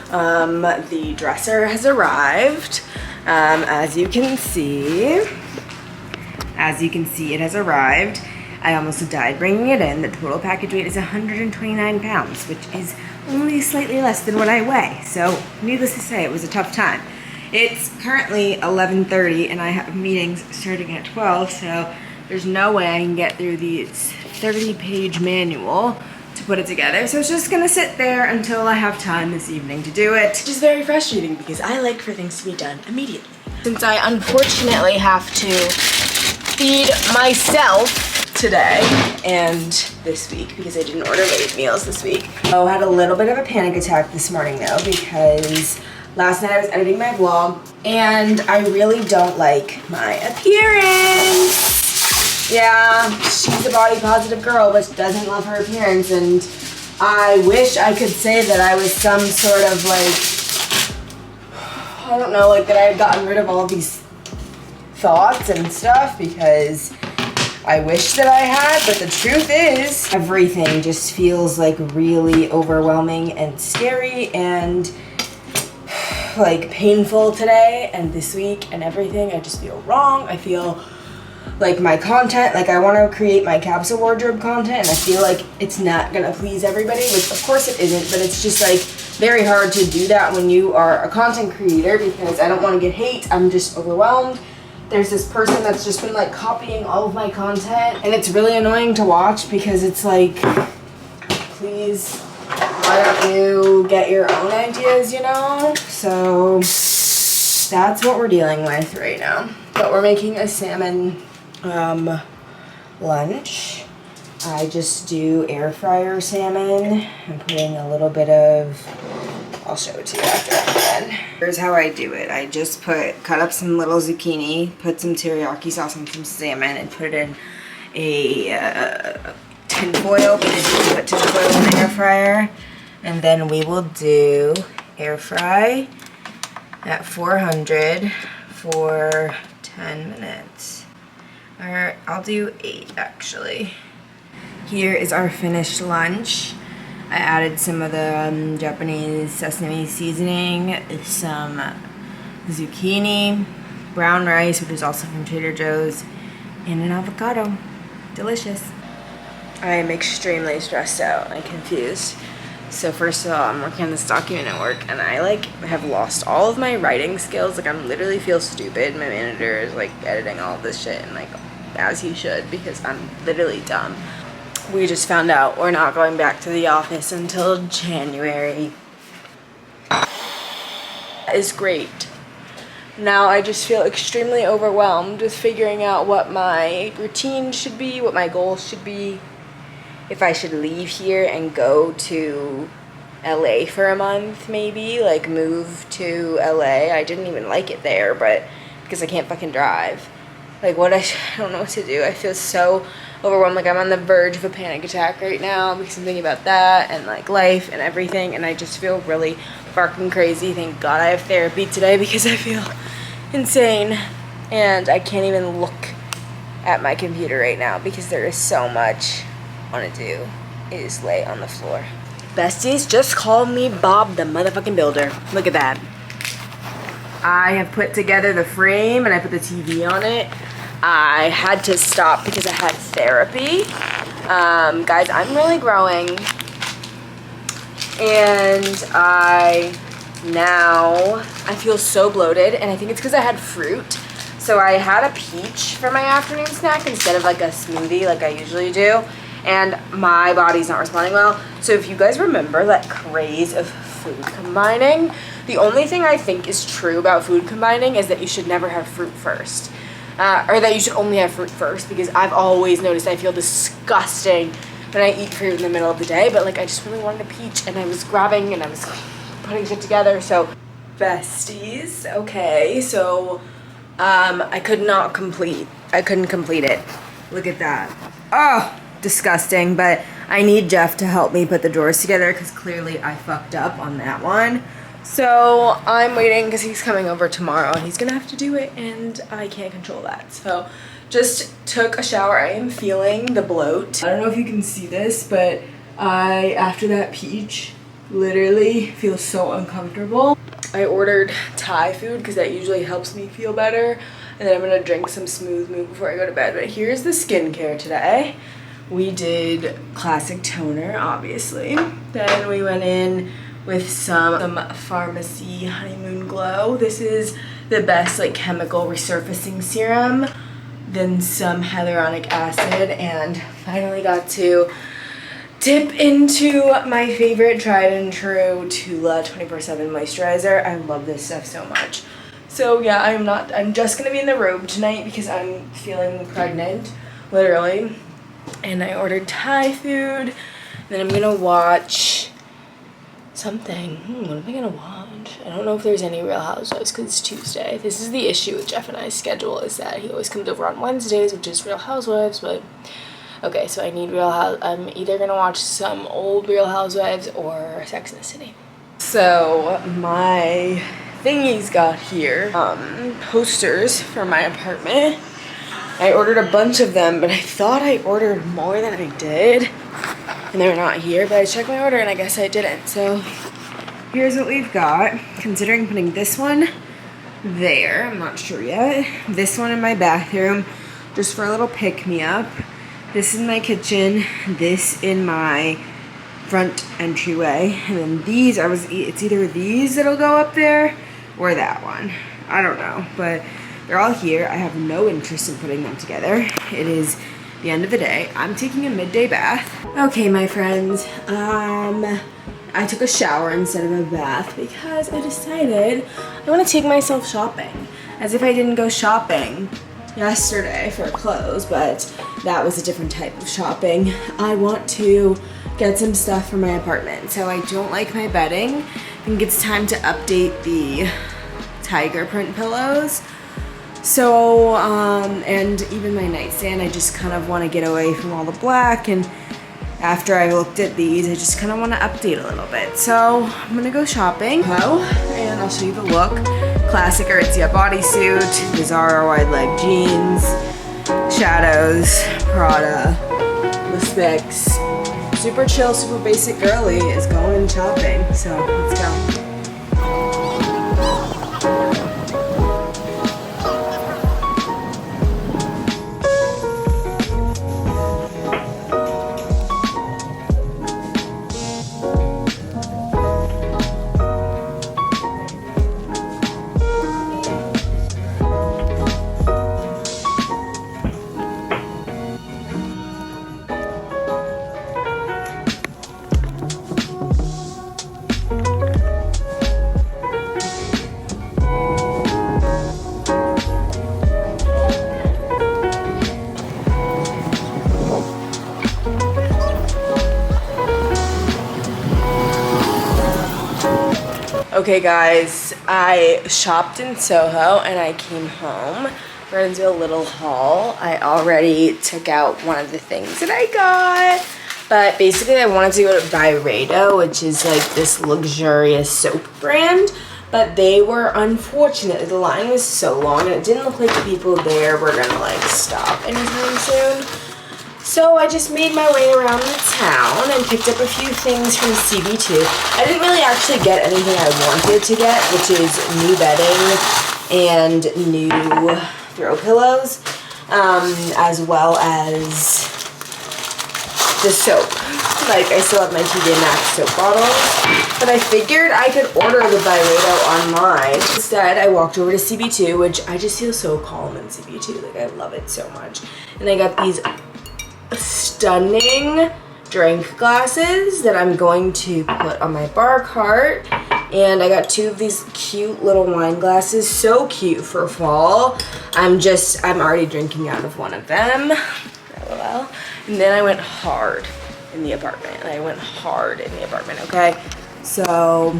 The dresser has arrived. As you can see, it has arrived. I almost died bringing it in. The total package weight is 129 pounds, which is only slightly less than what I weigh. So needless to say, it was a tough time. It's currently 11:30 and I have meetings starting at 12, so there's no way I can get through the 30-page manual to put it together. So it's just gonna sit there until I have time this evening to do it. Which is very frustrating because I like for things to be done immediately. Since I unfortunately have to feed myself today and this week because I didn't order late meals this week. I had a little bit of a panic attack this morning though because last night I was editing my vlog and I really don't like my appearance. Yeah, she's a body positive girl but doesn't love her appearance, and I wish I could say that I was some sort of like, I don't know, like that I had gotten rid of all of these thoughts and stuff, because I wish that I had, but the truth is everything just feels like really overwhelming and scary and like painful today and this week and everything. I just feel wrong. I feel like my content, like I want to create my capsule wardrobe content and I feel like it's not gonna please everybody, which of course it isn't, but it's just like very hard to do that when you are a content creator because I don't want to get hate. I'm just overwhelmed. There's this person that's just been like copying all of my content and it's really annoying to watch because it's like, please, why don't you get your own ideas, you know? So that's what we're dealing with right now. But we're making a salmon lunch. I just do air fryer salmon. I'm putting a little bit of, I'll show it to you after I'm done. Here's how I do it. I just cut up some little zucchini, put some teriyaki sauce and some salmon, and put it in a tin foil because you can put tin foil in the air fryer. And then we will do air fry at 400 for 10 minutes. Or I'll do 8 actually. Here is our finished lunch. I added some of the Japanese sesame seasoning, some zucchini, brown rice, which is also from Trader Joe's, and an avocado. Delicious. I am extremely stressed out and confused. So first of all, I'm working on this document at work and I like have lost all of my writing skills. Like I'm literally feel stupid. My manager is like editing all of this shit and like as he should because I'm literally dumb. We just found out we're not going back to the office until January. That is great. Now I just feel extremely overwhelmed with figuring out what my routine should be, what my goals should be. If I should leave here and go to LA for a month maybe, like move to LA. I didn't even like it there, but because I can't fucking drive. Like what I don't know what to do. I feel so overwhelmed, like I'm on the verge of a panic attack right now because I'm thinking about that and like life and everything, and I just feel really fucking crazy. Thank God I have therapy today because I feel insane and I can't even look at my computer right now because there is so much I want to do is lay on the floor. Besties, just call me Bob the motherfucking builder. Look at that. I have put together the frame and I put the TV on it. I had to stop because I had therapy. Guys, I'm really growing. And I feel so bloated and I think it's because I had fruit. So I had a peach for my afternoon snack instead of like a smoothie like I usually do. And my body's not responding well. So if you guys remember that craze of food combining, the only thing I think is true about food combining is that you should never have fruit first. Or that you should only have fruit first, because I've always noticed I feel disgusting when I eat fruit in the middle of the day, but like I just really wanted a peach and I was grabbing and I was putting shit together. So besties, okay, so I couldn't complete it. Look at that. Oh, disgusting, but I need Jeff to help me put the drawers together because clearly I fucked up on that one. So I'm waiting because he's coming over tomorrow and he's gonna have to do it and I can't control that. So just took a shower. I am feeling the bloat. I don't know if you can see this, but after that peach, literally feel so uncomfortable. I ordered Thai food because that usually helps me feel better. And then I'm gonna drink some smooth move before I go to bed. But here's the skincare today. We did classic toner, obviously. Then we went in with some Pharmacy Honeymoon Glow. This is the best like chemical resurfacing serum. Then some hyaluronic acid, and finally got to dip into my favorite tried and true Tula 24/7 moisturizer. I love this stuff so much. So yeah, I'm just gonna be in the robe tonight because I'm feeling pregnant, literally. And I ordered Thai food. Then I'm gonna watch something. What am I gonna watch? I don't know if there's any Real Housewives because it's Tuesday. This is the issue with Jeff and I's schedule, is that he always comes over on Wednesdays, which is Real Housewives, but okay, so I need I'm either gonna watch some old Real Housewives or Sex and the City. So my thingies got here, posters for my apartment. I ordered a bunch of them, but I thought I ordered more than I did, and they're not here, but I checked my order and I guess I didn't. So here's what we've got, considering putting this one there, I'm not sure yet. This one in my bathroom, just for a little pick-me-up. This in my kitchen, this in my front entryway, and then these, it's either these that'll go up there or that one. I don't know, but they're all here. I have no interest in putting them together. It is the end of the day. I'm taking a midday bath. Okay, my friends, I took a shower instead of a bath because I decided I want to take myself shopping. As if I didn't go shopping yesterday for clothes, but that was a different type of shopping. I want to get some stuff for my apartment. So I don't like my bedding. I think it's time to update the tiger print pillows. So, and even my nightstand, I just kind of want to get away from all the black, and after I looked at these, I just kind of want to update a little bit. So, I'm gonna go shopping. And I'll show you the look. Classic Aritzia bodysuit, the Zara wide leg jeans, shadows, Prada, the specs. Super chill, super basic girly is going shopping. So, let's go. Okay guys, I shopped in Soho and I came home. We're gonna do a little haul. I already took out one of the things that I got, but basically I wanted to go to Byredo, which is like this luxurious soap brand, but they were, unfortunately, the line was so long and it didn't look like the people there were gonna like stop anytime soon. So I just made my way around the town and picked up a few things from CB2. I didn't really actually get anything I wanted to get, which is new bedding and new throw pillows, as well as the soap. Like, I still have my TJ Maxx soap bottles, but I figured I could order the Byredo online. Instead, I walked over to CB2, which I just feel so calm in CB2. Like, I love it so much. And I got these stunning drink glasses that I'm going to put on my bar cart, and I got two of these cute little wine glasses, so cute for fall. I'm already drinking out of one of them, LOL. And then I went hard in the apartment, okay? So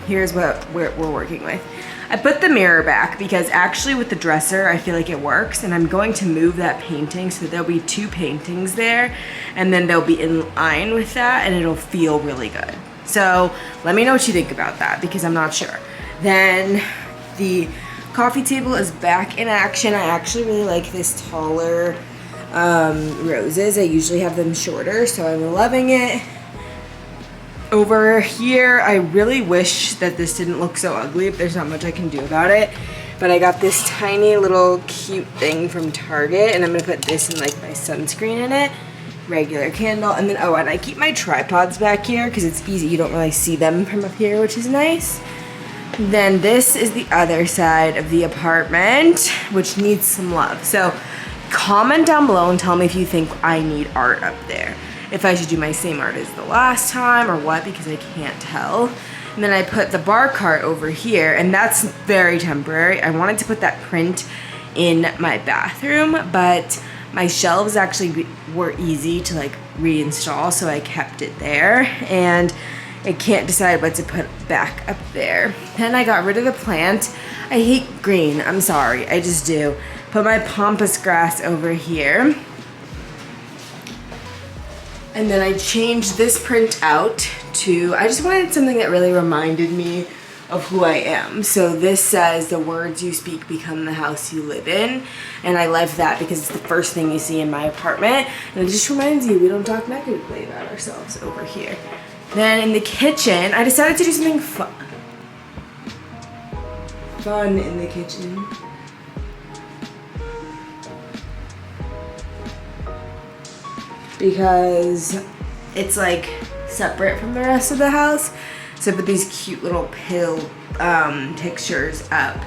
here's what we're working with. I put the mirror back because actually with the dresser, I feel like it works, and I'm going to move that painting so there'll be two paintings there, and then they'll be in line with that, and it'll feel really good. So let me know what you think about that because I'm not sure. Then the coffee table is back in action. I actually really like this taller roses. I usually have them shorter, so I'm loving it. Over here, I really wish that this didn't look so ugly, but there's not much I can do about it. But I got this tiny little cute thing from Target, and I'm gonna put this in like my sunscreen in it. Regular candle, and then, oh, and I keep my tripods back here because it's easy. You don't really see them from up here, which is nice. Then this is the other side of the apartment, which needs some love. So comment down below and tell me if you think I need art up there. If I should do my same art as the last time or what, because I can't tell. And then I put the bar cart over here, and that's very temporary. I wanted to put that print in my bathroom, but my shelves actually were easy to like reinstall, so I kept it there, and I can't decide what to put back up there. Then I got rid of the plant. I hate green, I'm sorry, I just do. Put my pampas grass over here. And then I changed this print out to, I just wanted something that really reminded me of who I am. So this says, the words you speak become the house you live in. And I love that because it's the first thing you see in my apartment. And it just reminds you we don't talk negatively about ourselves over here. Then in the kitchen, I decided to do something fun in the kitchen. Because it's like separate from the rest of the house. So I put these cute little pill pictures up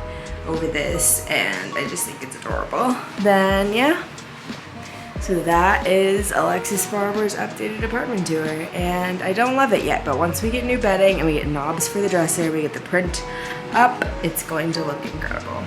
over this, and I just think it's adorable. Then yeah, so that is Alexis Barber's updated apartment tour, and I don't love it yet, but once we get new bedding and we get knobs for the dresser, we get the print up, it's going to look incredible.